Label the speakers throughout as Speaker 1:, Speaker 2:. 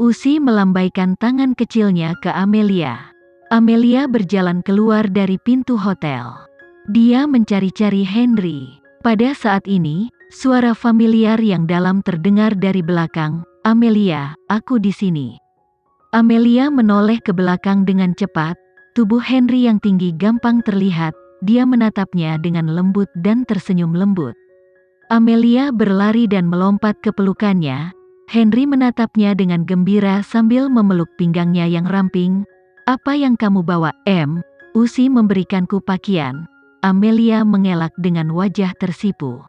Speaker 1: Usi melambaikan tangan kecilnya ke Amelia. Amelia berjalan keluar dari pintu hotel. Dia mencari-cari Henry. Pada saat ini, suara familiar yang dalam terdengar dari belakang. "Amelia, aku di sini." Amelia menoleh ke belakang dengan cepat. Tubuh Henry yang tinggi gampang terlihat. Dia menatapnya dengan lembut dan tersenyum lembut. Amelia berlari dan melompat ke pelukannya. Henry menatapnya dengan gembira sambil memeluk pinggangnya yang ramping. "Apa yang kamu bawa, Em?" "Usi memberikanku pakaian." Amelia mengelak dengan wajah tersipu.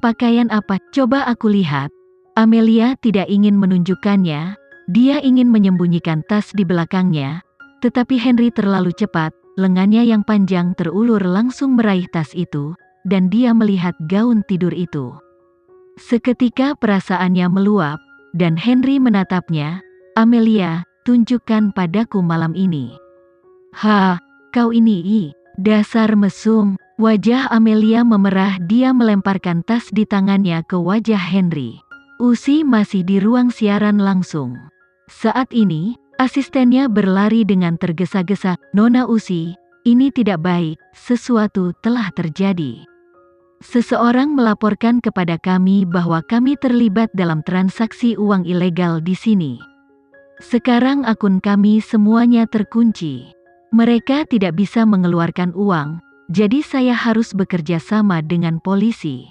Speaker 1: "Pakaian apa? Coba aku lihat." Amelia tidak ingin menunjukkannya. Dia ingin menyembunyikan tas di belakangnya. Tetapi Henry terlalu cepat, lengannya yang panjang terulur langsung meraih tas itu, dan dia melihat gaun tidur itu. Seketika perasaannya meluap, dan Henry menatapnya. "Amelia, tunjukkan padaku malam ini." "Ha, kau ini dasar mesum." Wajah Amelia memerah. Dia melemparkan tas di tangannya ke wajah Henry. Usi masih di ruang siaran langsung. Saat ini, asistennya berlari dengan tergesa-gesa. "Nona Usi, ini tidak baik, sesuatu telah terjadi. Seseorang melaporkan kepada kami bahwa kami terlibat dalam transaksi uang ilegal di sini. Sekarang akun kami semuanya terkunci. Mereka tidak bisa mengeluarkan uang, jadi saya harus bekerja sama dengan polisi."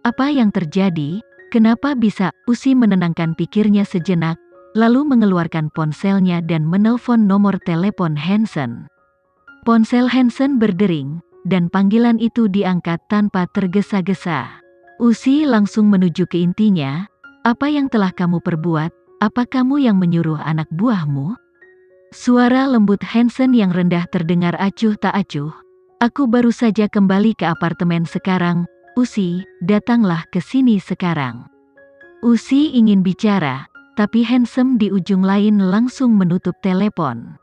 Speaker 1: Apa yang terjadi? Kenapa bisa?" Usi menenangkan pikirnya sejenak, lalu mengeluarkan ponselnya dan menelpon nomor telepon Hansen. Ponsel Hansen berdering, dan panggilan itu diangkat tanpa tergesa-gesa. Usi langsung menuju ke intinya. "Apa yang telah kamu perbuat? Apa kamu yang menyuruh anak buahmu?" Suara lembut Hansen yang rendah terdengar acuh tak acuh. "Aku baru saja kembali ke apartemen sekarang. Usi, datanglah ke sini sekarang." Usi ingin bicara, tapi Hansen di ujung lain langsung menutup telepon.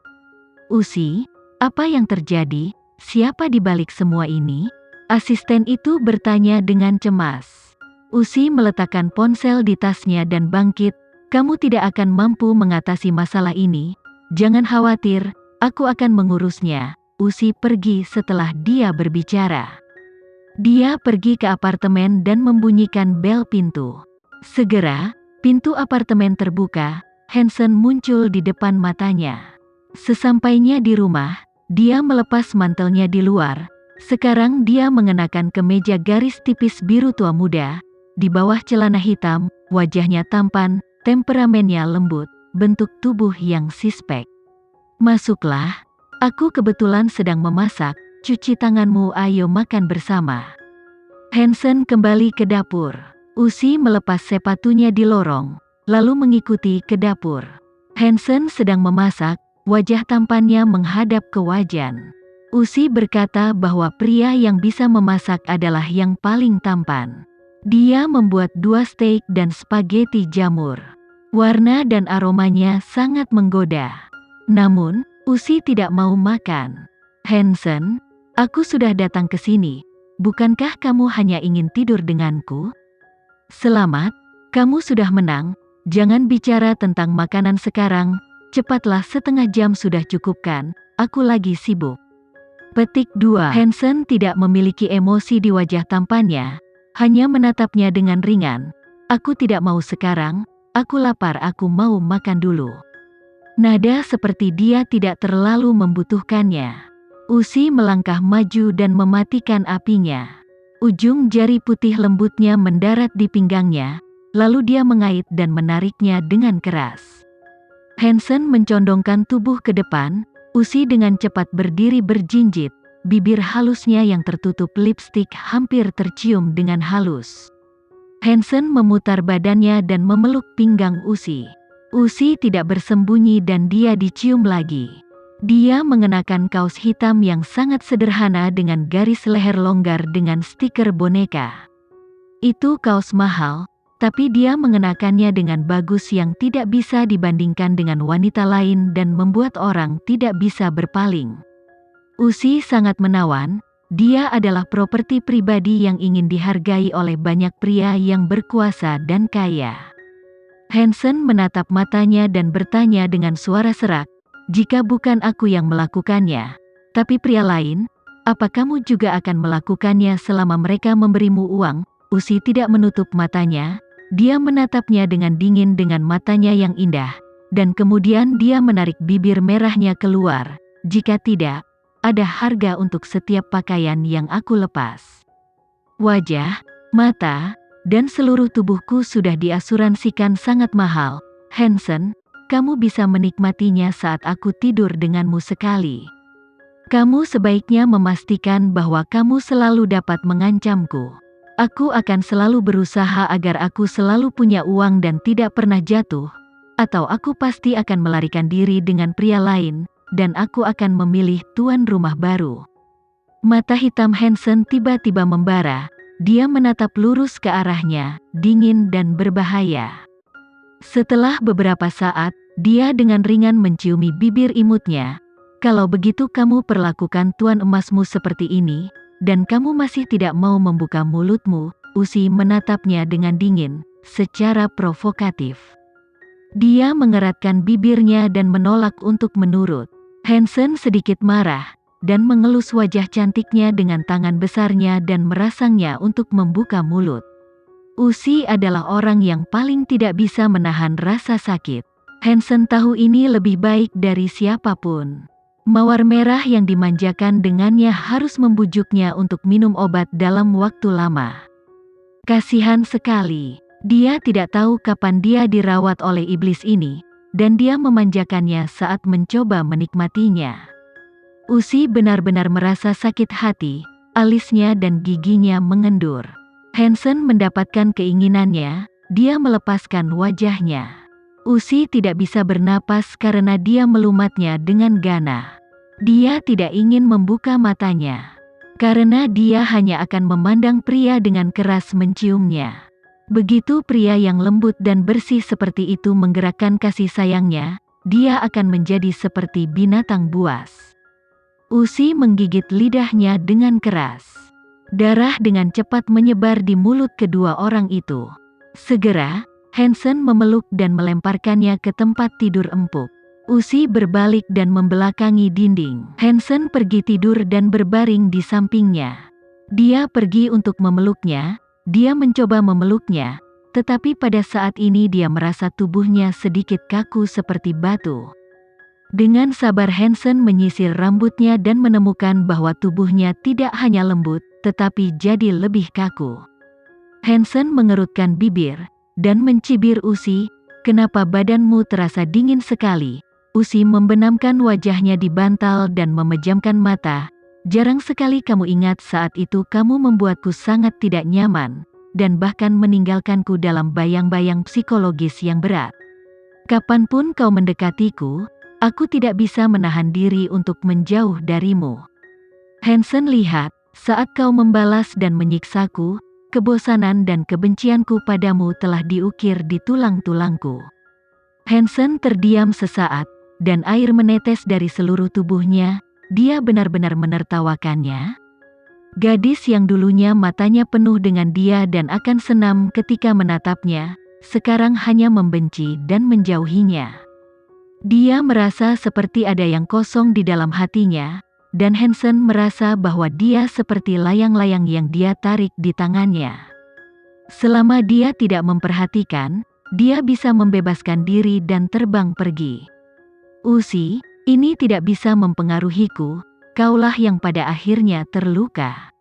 Speaker 1: "Usi, apa yang terjadi? Siapa di balik semua ini?" Asisten itu bertanya dengan cemas. Usi meletakkan ponsel di tasnya dan bangkit. "Kamu tidak akan mampu mengatasi masalah ini. Jangan khawatir, aku akan mengurusnya." Usi pergi setelah dia berbicara. Dia pergi ke apartemen dan membunyikan bel pintu. Segera, pintu apartemen terbuka. Hansen muncul di depan matanya. Sesampainya di rumah, dia melepas mantelnya di luar. Sekarang dia mengenakan kemeja garis tipis biru tua muda. Di bawah celana hitam, wajahnya tampan, temperamennya lembut, bentuk tubuh yang sispek. "Masuklah. Aku kebetulan sedang memasak. Cuci tanganmu, ayo makan bersama." Hansen kembali ke dapur. Usi melepas sepatunya di lorong, lalu mengikuti ke dapur. Hansen sedang memasak, wajah tampannya menghadap ke wajan. Usi berkata bahwa pria yang bisa memasak adalah yang paling tampan. Dia membuat 2 steak dan spaghetti jamur. Warna dan aromanya sangat menggoda. Namun, Usi tidak mau makan. "Hansen, aku sudah datang ke sini. Bukankah kamu hanya ingin tidur denganku? Selamat, kamu sudah menang. Jangan bicara tentang makanan sekarang. Cepatlah, setengah jam sudah cukup kan? Aku lagi sibuk." Petik 2. Hansen tidak memiliki emosi di wajah tampannya, hanya menatapnya dengan ringan. "Aku tidak mau sekarang. Aku lapar, aku mau makan dulu." Nada seperti dia tidak terlalu membutuhkannya. Usi melangkah maju dan mematikan apinya. Ujung jari putih lembutnya mendarat di pinggangnya, lalu dia mengait dan menariknya dengan keras. Hansen mencondongkan tubuh ke depan. Usi dengan cepat berdiri berjinjit, bibir halusnya yang tertutup lipstik hampir tercium dengan halus. Hansen memutar badannya dan memeluk pinggang Usi. Usi tidak bersembunyi dan dia dicium lagi. Dia mengenakan kaos hitam yang sangat sederhana dengan garis leher longgar dengan stiker boneka. Itu kaos mahal, tapi dia mengenakannya dengan bagus yang tidak bisa dibandingkan dengan wanita lain dan membuat orang tidak bisa berpaling. Usi sangat menawan. Dia adalah properti pribadi yang ingin dihargai oleh banyak pria yang berkuasa dan kaya. Hansen menatap matanya dan bertanya dengan suara serak, "Jika bukan aku yang melakukannya, tapi pria lain, apa kamu juga akan melakukannya selama mereka memberimu uang?" Usi tidak menutup matanya, dia menatapnya dengan dingin dengan matanya yang indah, dan kemudian dia menarik bibir merahnya keluar. "Jika tidak, ada harga untuk setiap pakaian yang aku lepas. Wajah, mata, dan seluruh tubuhku sudah diasuransikan sangat mahal. Hansen, kamu bisa menikmatinya saat aku tidur denganmu sekali. Kamu sebaiknya memastikan bahwa kamu selalu dapat mengancamku. Aku akan selalu berusaha agar aku selalu punya uang dan tidak pernah jatuh, atau aku pasti akan melarikan diri dengan pria lain, dan aku akan memilih tuan rumah baru." Mata hitam Hansen tiba-tiba membara, dia menatap lurus ke arahnya, dingin dan berbahaya. Setelah beberapa saat, dia dengan ringan menciumi bibir imutnya. "Kalau begitu kamu perlakukan tuan emasmu seperti ini, dan kamu masih tidak mau membuka mulutmu." Usi menatapnya dengan dingin, secara provokatif. Dia mengeratkan bibirnya dan menolak untuk menurut. Hansen sedikit marah, dan mengelus wajah cantiknya dengan tangan besarnya dan merangsangnya untuk membuka mulut. Usi adalah orang yang paling tidak bisa menahan rasa sakit. Hansen tahu ini lebih baik dari siapapun. Mawar merah yang dimanjakan dengannya harus membujuknya untuk minum obat dalam waktu lama. Kasihan sekali, dia tidak tahu kapan dia dirawat oleh iblis ini, dan dia memanjakannya saat mencoba menikmatinya. Usi benar-benar merasa sakit hati, alisnya dan giginya mengendur. Hansen mendapatkan keinginannya, dia melepaskan wajahnya. Usi tidak bisa bernapas karena dia melumatnya dengan gana. Dia tidak ingin membuka matanya, karena dia hanya akan memandang pria dengan keras menciumnya. Begitu pria yang lembut dan bersih seperti itu menggerakkan kasih sayangnya, dia akan menjadi seperti binatang buas. Usi menggigit lidahnya dengan keras. Darah dengan cepat menyebar di mulut kedua orang itu. Segera, Hansen memeluk dan melemparkannya ke tempat tidur empuk. Usi berbalik dan membelakangi dinding. Hansen pergi tidur dan berbaring di sampingnya. Dia pergi untuk memeluknya, dia mencoba memeluknya, tetapi pada saat ini dia merasa tubuhnya sedikit kaku seperti batu. Dengan sabar Hansen menyisir rambutnya dan menemukan bahwa tubuhnya tidak hanya lembut, tetapi jadi lebih kaku. Hansen mengerutkan bibir dan mencibir Usi, "Kenapa badanmu terasa dingin sekali?" Usi membenamkan wajahnya di bantal dan memejamkan mata. "Jarang sekali kamu ingat saat itu kamu membuatku sangat tidak nyaman, dan bahkan meninggalkanku dalam bayang-bayang psikologis yang berat. Kapanpun kau mendekatiku, aku tidak bisa menahan diri untuk menjauh darimu. Hansen, lihat, saat kau membalas dan menyiksaku, kebosanan dan kebencianku padamu telah diukir di tulang-tulangku." Hansen terdiam sesaat, dan air menetes dari seluruh tubuhnya. Dia benar-benar menertawakannya. Gadis yang dulunya matanya penuh dengan dia dan akan senam ketika menatapnya, sekarang hanya membenci dan menjauhinya. Dia merasa seperti ada yang kosong di dalam hatinya, dan Hansen merasa bahwa dia seperti layang-layang yang dia tarik di tangannya. Selama dia tidak memperhatikan, dia bisa membebaskan diri dan terbang pergi. "Usi, ini tidak bisa mempengaruhiku, kaulah yang pada akhirnya terluka."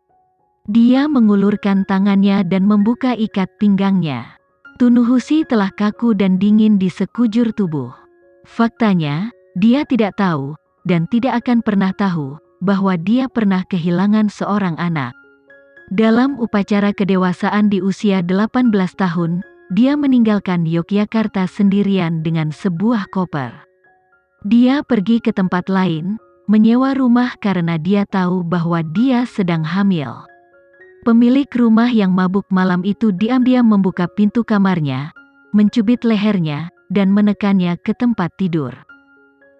Speaker 1: Dia mengulurkan tangannya dan membuka ikat pinggangnya. Tubuh Usi telah kaku dan dingin di sekujur tubuh. Faktanya, dia tidak tahu, dan tidak akan pernah tahu, bahwa dia pernah kehilangan seorang anak. Dalam upacara kedewasaan di usia 18 tahun, dia meninggalkan Yogyakarta sendirian dengan sebuah koper. Dia pergi ke tempat lain, menyewa rumah karena dia tahu bahwa dia sedang hamil. Pemilik rumah yang mabuk malam itu diam-diam membuka pintu kamarnya, mencubit lehernya, dan menekannya ke tempat tidur.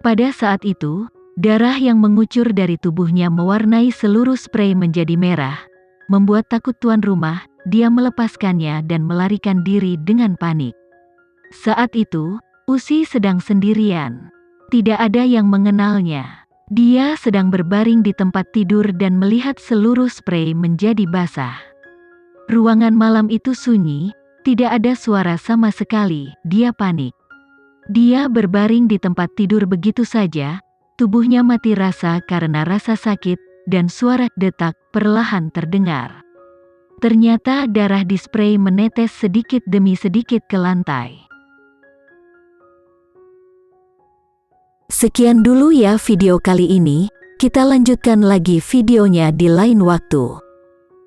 Speaker 1: Pada saat itu, darah yang mengucur dari tubuhnya mewarnai seluruh sprei menjadi merah, membuat takut tuan rumah. Dia melepaskannya dan melarikan diri dengan panik. Saat itu, Usi sedang sendirian. Tidak ada yang mengenalnya. Dia sedang berbaring di tempat tidur dan melihat seluruh sprei menjadi basah. Ruangan malam itu sunyi, tidak ada suara sama sekali. Dia panik. Dia berbaring di tempat tidur begitu saja, tubuhnya mati rasa karena rasa sakit, dan suara detak perlahan terdengar. Ternyata darah di sprei menetes sedikit demi sedikit ke lantai. Sekian dulu ya video kali ini, kita lanjutkan lagi videonya di lain waktu.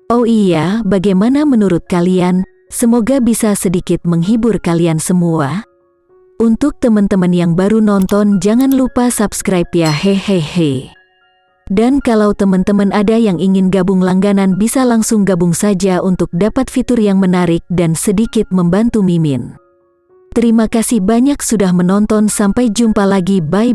Speaker 1: Oh iya, bagaimana menurut kalian? Semoga bisa sedikit menghibur kalian semua. Untuk teman-teman yang baru nonton, jangan lupa subscribe ya, hehehe. Dan kalau teman-teman ada yang ingin gabung langganan, bisa langsung gabung saja untuk dapat fitur yang menarik dan sedikit membantu Mimin. Terima kasih banyak sudah menonton, sampai jumpa lagi, bye.